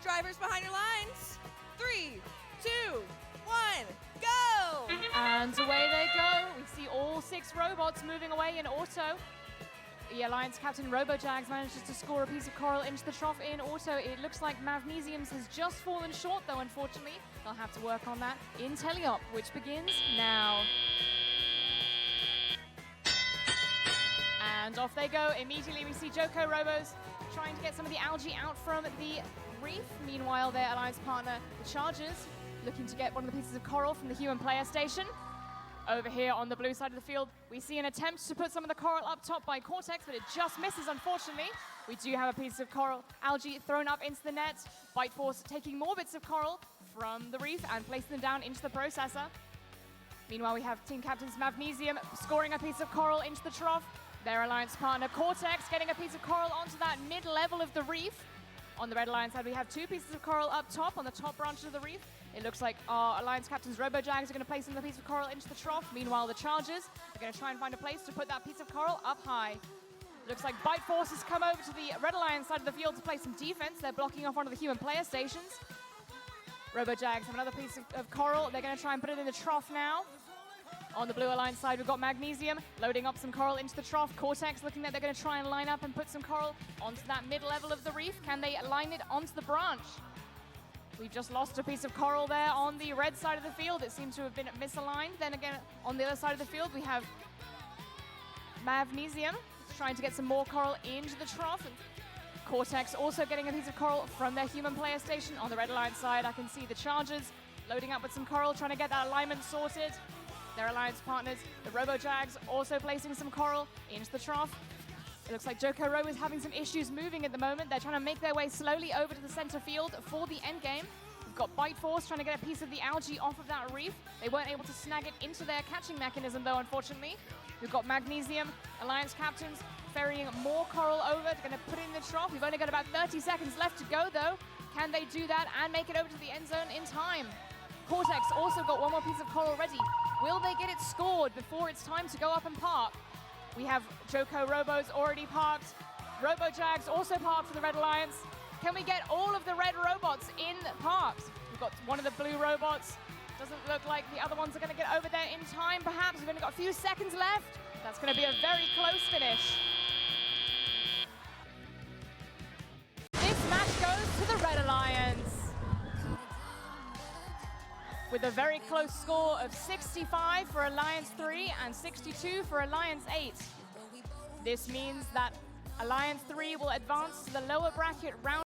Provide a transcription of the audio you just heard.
drivers behind your lines. 3, 2, 1, go! And away they go. We see all 6 robots moving away in auto. The Alliance captain Robojags manages to score a piece of coral into the trough in auto. It looks like Magnesium's has just fallen short, though, unfortunately. They'll have to work on that in Teleop, which begins now. And off they go. Immediately we see Joko Robos trying to get some of the algae out from the reef. Meanwhile, their Alliance partner, the Chargers, looking to get one of the pieces of coral from the human player station. Over here on the blue side of the field, we see an attempt to put some of the coral up top by Cortex, but it just misses, unfortunately. We do have a piece of coral algae thrown up into the net. Bite Force taking more bits of coral from the reef and placing them down into the processor. Meanwhile, we have team captains Magnesium scoring a piece of coral into the trough. Their Alliance partner Cortex getting a piece of coral onto that mid-level of the reef. On the Red Alliance side, we have 2 pieces of coral up top on the top branch of the reef. It looks like our Alliance captains Robojags are going to place another piece of coral into the trough. Meanwhile, the Chargers are going to try and find a place to put that piece of coral up high. Looks like Bite Force has come over to the Red Alliance side of the field to play some defense. They're blocking off one of the human player stations. Robojags have another piece of coral. They're going to try and put it in the trough now. On the Blue Alliance side, we've got Magnesium loading up some coral into the trough. Cortex looking like they're going to try and line up and put some coral onto that mid-level of the reef. Can they line it onto the branch? We've just lost a piece of coral there on the red side of the field. It seems to have been misaligned. Then again, on the other side of the field, we have Magnesium trying to get some more coral into the trough. Cortex also getting a piece of coral from their human player station. On the Red Alliance side, I can see the Chargers loading up with some coral, trying to get that alignment sorted. Their Alliance partners, the Robojags, also placing some coral into the trough. It looks like Joko Robo is having some issues moving at the moment. They're trying to make their way slowly over to the center field for the end game. We've got Bite Force trying to get a piece of the algae off of that reef. They weren't able to snag it into their catching mechanism, though, unfortunately. We've got Magnesium, Alliance captains, ferrying more coral over. They're going to put it in the trough. We've only got about 30 seconds left to go, though. Can they do that and make it over to the end zone in time? Cortex also got one more piece of coral ready. Will they get it scored before it's time to go up and park? We have Joko Robos already parked. Robojags also parked for the Red Alliance. Can we get all of the red robots in parks? We've got one of the blue robots. Doesn't look like the other ones are going to get over there in time, perhaps. We've only got a few seconds left. That's going to be a very close finish. This match goes to the Red Alliance, with a very close score of 65 for Alliance 3 and 62 for Alliance 8. This means that Alliance 3 will advance to the lower bracket round